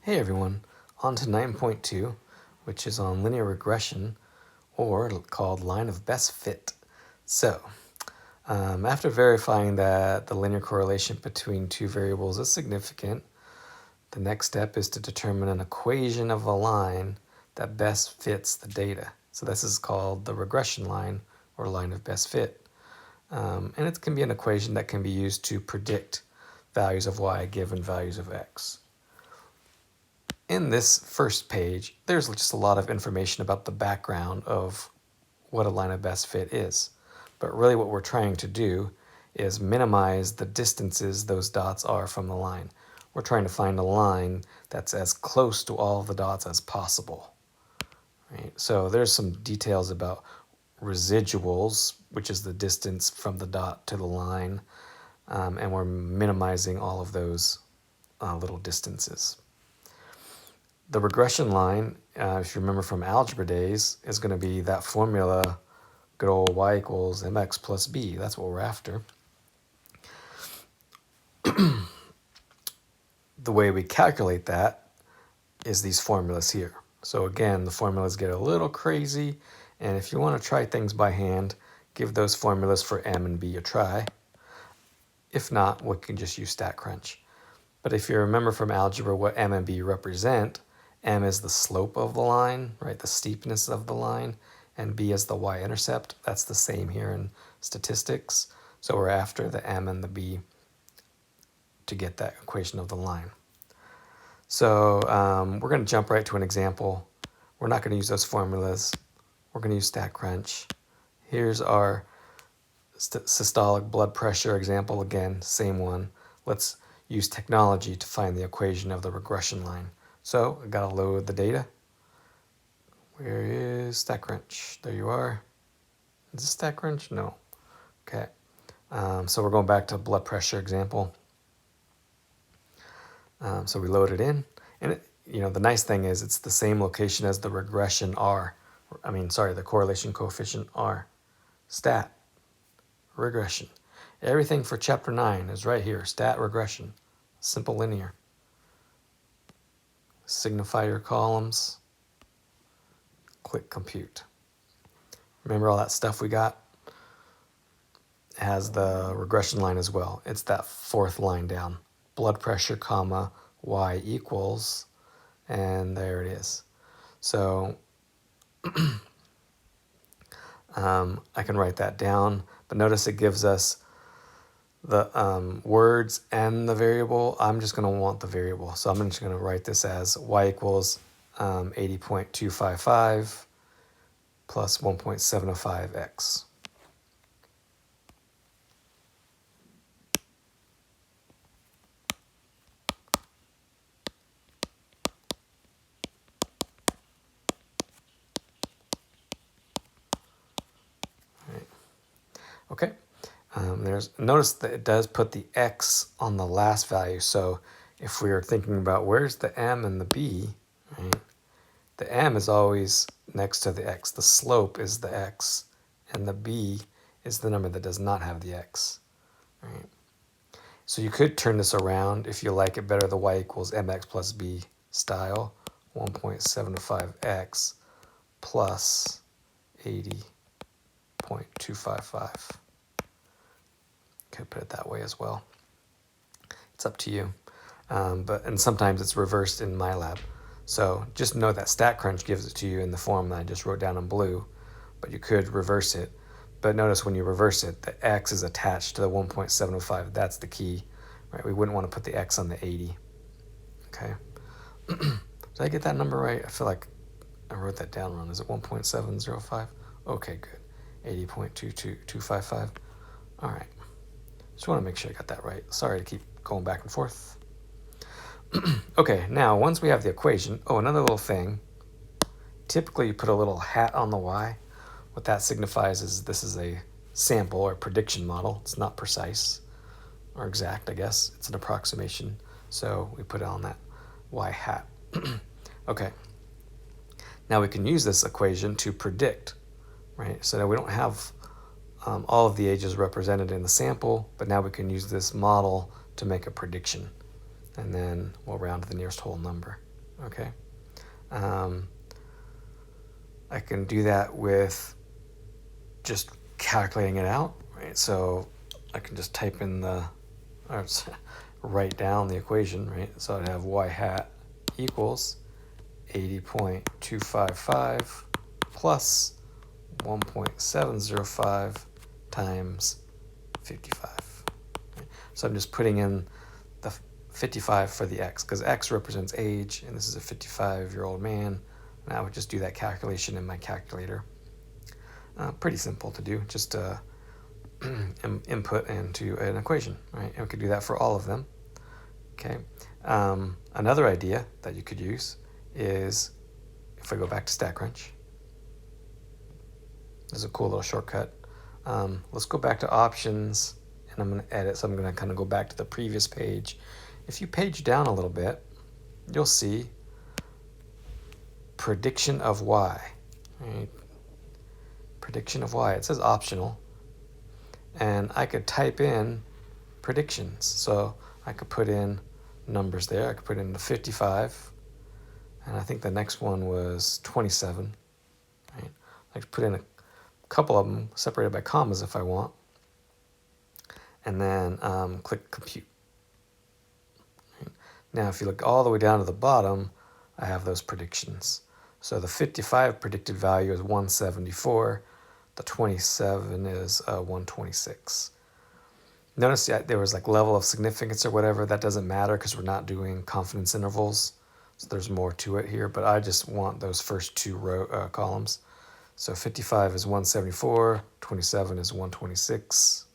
Hey everyone, on to 9.2, which is on linear regression, or called line of best fit. So, after verifying that the linear correlation between two variables is significant, the next step is to determine an equation of a line that best fits the data. So this is called the regression line, or line of best fit. And it can be an equation that can be used to predict values of y given values of x. In this first page, there's just a lot of information about the background of what a line of best fit is. But really what we're trying to do is minimize the distances those dots are from the line. We're trying to find a line that's as close to all of the dots as possible. Right? So there's some details about residuals, which is the distance from the dot to the line, and we're minimizing all of those little distances. The regression line, if you remember from algebra days, is going to be that formula, good old y equals mx plus b. That's what we're after. The way we calculate that is these formulas here. So again, the formulas get a little crazy, and if you want to try things by hand, give those formulas for m and b a try. If not, we can just use StatCrunch. But if you remember from algebra what m and b represent, m is the slope of the line, right, the steepness of the line, and b is the y-intercept. That's the same here in statistics. So we're after the m and the b to get that equation of the line. So we're going to jump right to an example. We're not going to use those formulas. We're going to use StatCrunch. Here's our systolic blood pressure example again, same one. Let's use technology to find the equation of the regression line. So I gotta load the data. Where is StatCrunch? There you are. Is this StatCrunch? No. Okay. So we're going back to blood pressure example. So we load it in, and the nice thing is it's the same location as the regression R. The correlation coefficient R. Stat, regression. Everything for chapter 9 is right here. Stat, regression. Simple linear. Signify your columns. Click compute. Remember all that stuff we got? It has the regression line as well. It's that fourth line down. Blood pressure, comma, y equals, and there it is. So I can write that down, but notice it gives us the words and the variable. I'm just going to want the variable. So I'm just going to write this as y equals 80.255 plus 1.705x. Right. Okay. Notice that it does put the x on the last value. So if we are thinking about where's the m and the b, right, the m is always next to the x. The slope is the x, and the b is the number that does not have the x. Right? So you could turn this around if you like it better, the y equals mx plus b style, 1.75x plus 80.255. Could put it that way as well. It's up to you. And sometimes it's reversed in MyLab. So just know that StatCrunch gives it to you in the form that I just wrote down in blue, but you could reverse it. But notice when you reverse it, the x is attached to the 1.705. That's the key, right? We wouldn't want to put the x on the 80. Okay. Did I get that number right? I feel like I wrote that down wrong. Is it 1.705? Okay, good. 80.22255. All right. Just want to make sure I got that right. Sorry to keep going back and forth. Okay, now once we have the equation, another little thing. Typically you put a little hat on the y. What that signifies is this is a sample or prediction model. It's not precise or exact, I guess. It's an approximation. So we put it on that y hat. Okay. Now we can use this equation to predict, right? So now we don't have all of the ages represented in the sample, but now we can use this model to make a prediction. And then we'll round to the nearest whole number. okay? Um, I can do that with just calculating it out, right? So I can just type in or write down the equation, right? So I'd have y hat equals 80.255 plus 1.705 times 55. Okay? So I'm just putting in the 55 for the x, because x represents age, and this is a 55-year-old man, and I would just do that calculation in my calculator. Pretty simple to do, just input into an equation, right? And we could do that for all of them. Okay. Another idea that you could use is, if I go back to StatCrunch, there's a cool little shortcut. Let's go back to options, and I'm going to edit, so I'm going to kind of go back to the previous page. If you page down a little bit, you'll see prediction of y, right? Prediction of y. It says optional, and I could type in predictions. So I could put in numbers there. I could put in the 55, and I think the next one was 27. Right? I could put in a couple of them separated by commas if I want, and then click compute. Right? Now, if you look all the way down to the bottom, I have those predictions. So the 55 predicted value is 174. The 27 is 126. Notice there was like level of significance or whatever. That doesn't matter because we're not doing confidence intervals. So there's more to it here, but I just want those first two columns. So 55 is 174, 27 is 126.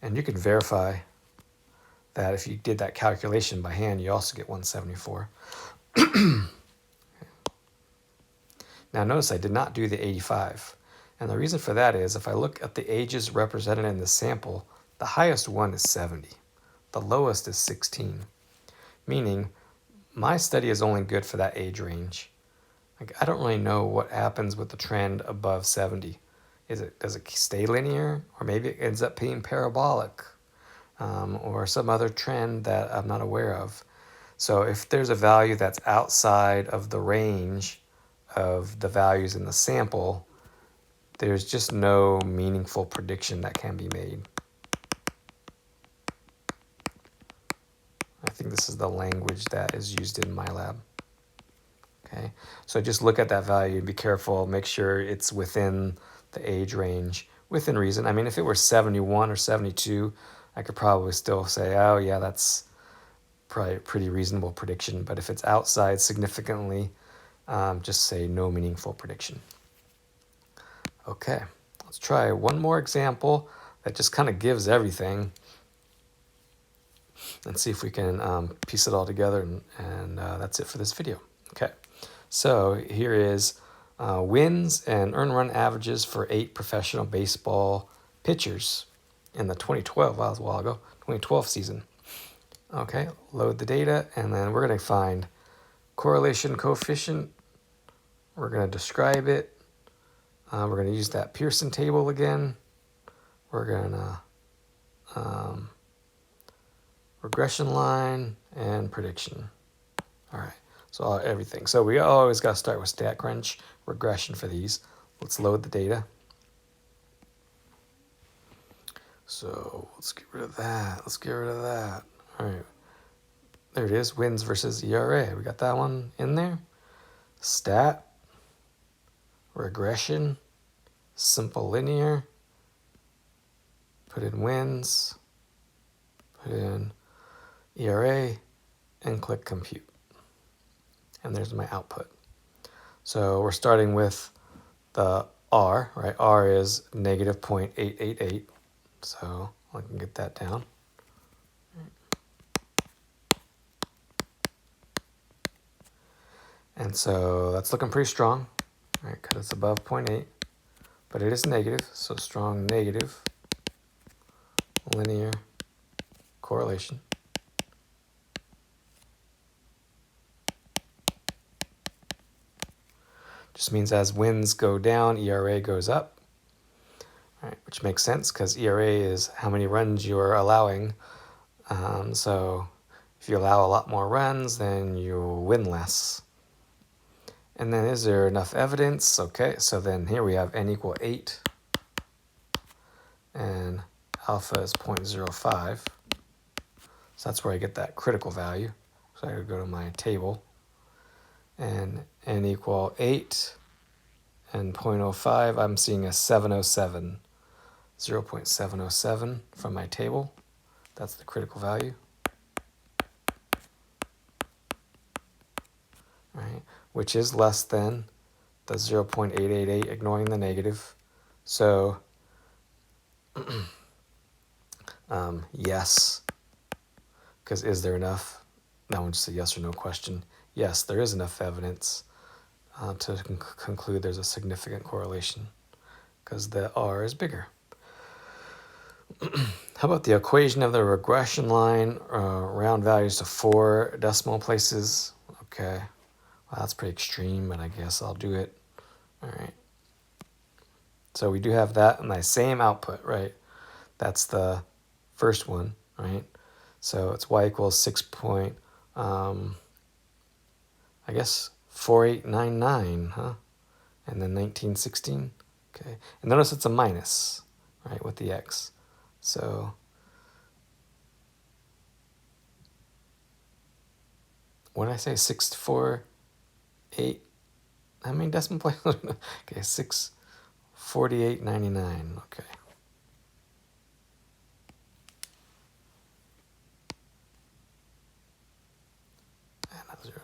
And you can verify that if you did that calculation by hand, you also get 174. Now notice I did not do the 85. And the reason for that is if I look at the ages represented in the sample, the highest one is 70. The lowest is 16. Meaning my study is only good for that age range. Like, I don't really know what happens with the trend above 70. Does it stay linear? Or maybe it ends up being parabolic? Or some other trend that I'm not aware of. So if there's a value that's outside of the range of the values in the sample, there's just no meaningful prediction that can be made. I think this is the language that is used in my lab. Okay, so just look at that value and be careful, make sure it's within the age range, within reason. I mean, if it were 71 or 72, I could probably still say, oh yeah, that's probably a pretty reasonable prediction. But if it's outside significantly, just say no meaningful prediction. Okay, let's try one more example that just kind of gives everything and see if we can piece it all together, and that's it for this video. Okay, so here is wins and earned run averages for 8 professional baseball pitchers in the 2012, that was a while ago, 2012 season. Okay, load the data, and then we're going to find correlation coefficient. We're going to describe it. We're going to use that Pearson table again. We're going to regression line and prediction. All right, so everything. So we always got to start with StatCrunch regression for these. Let's load the data. So let's get rid of that. Let's get rid of that. All right, there it is, wins versus ERA. We got that one in there. Stat, regression, simple linear, put in wins, put in ERA, and click compute. And there's my output. So we're starting with the R, right? R is negative 0.888. So I can get that down. And so that's looking pretty strong, right? Because it's above 0.8, but it is negative. So strong negative linear correlation. Just means as wins go down, ERA goes up, right? Which makes sense because ERA is how many runs you're allowing So if you allow a lot more runs, then you'll win less. And then is there enough evidence? Okay, so then here we have n equal 8 and alpha is 0.05. So that's where I get that critical value. So I gotta go to my table and n equal 8 and 0.05, I'm seeing a 707, 0.707 from my table. That's the critical value. Right, which is less than the 0.888, ignoring the negative. So yes, because is there enough? That one's just a yes or no question. Yes, there is enough evidence to conclude there's a significant correlation because the R is bigger. How about the equation of the regression line? Round values to 4 decimal places. Okay, well, that's pretty extreme, but I guess I'll do it. All right. So we do have that and the same output, right? That's the first one, right? So it's y equals 6 I guess 4899, huh? And then 1916. Okay. And notice it's a minus, right, with the x. So what did I say? 648. How many decimal places? Okay, 648.99. Okay. And a 0.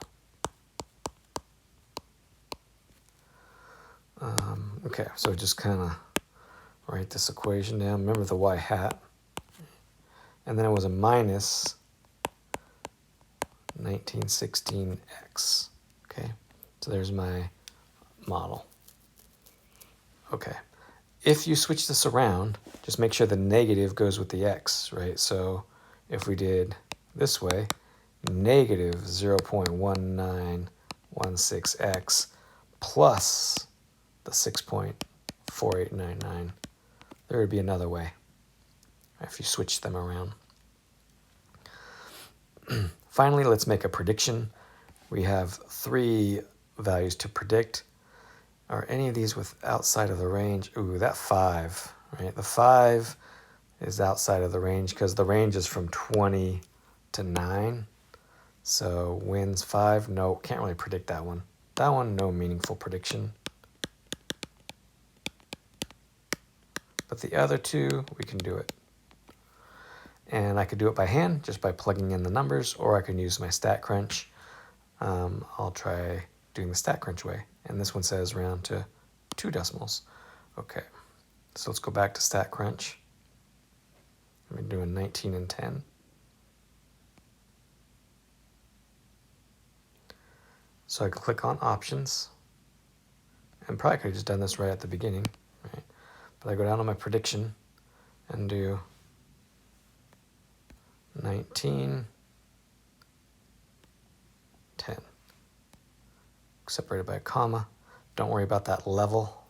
Okay, so just kind of write this equation down. Remember the y hat. And then it was a minus 1916x. Okay, so there's my model. Okay, if you switch this around, just make sure the negative goes with the x, right? So if we did this way, negative 0.1916x plus the 6.4899, there would be another way if you switch them around. Finally, let's make a prediction. We have 3 values to predict. Are any of these outside of the range? Ooh, that 5, right? The 5 is outside of the range because the range is from 20 to 9. So wins 5, no, can't really predict that one. That one, no meaningful prediction. But the other 2, we can do it. And I could do it by hand, just by plugging in the numbers, or I can use my StatCrunch. I'll try doing the StatCrunch way. And this one says round to 2 decimals. Okay, so let's go back to StatCrunch. I'm doing 19 and 10. So I can click on options. And probably could have just done this right at the beginning, right? But I go down to my prediction and do 19, 10. Separated by a comma. Don't worry about that level.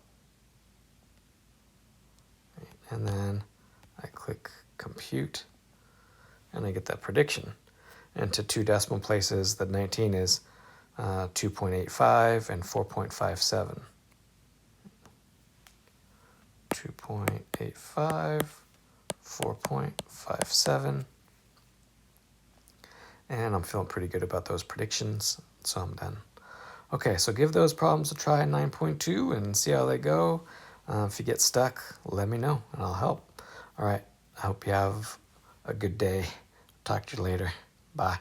And then I click compute and I get that prediction. And to 2 decimal places, the 19 is 2.85 and 4.57. 2.85, 4.57. And I'm feeling pretty good about those predictions, so I'm done. Okay, so give those problems a try in 9.2 and see how they go. If you get stuck, let me know and I'll help. All right, I hope you have a good day. Talk to you later. Bye.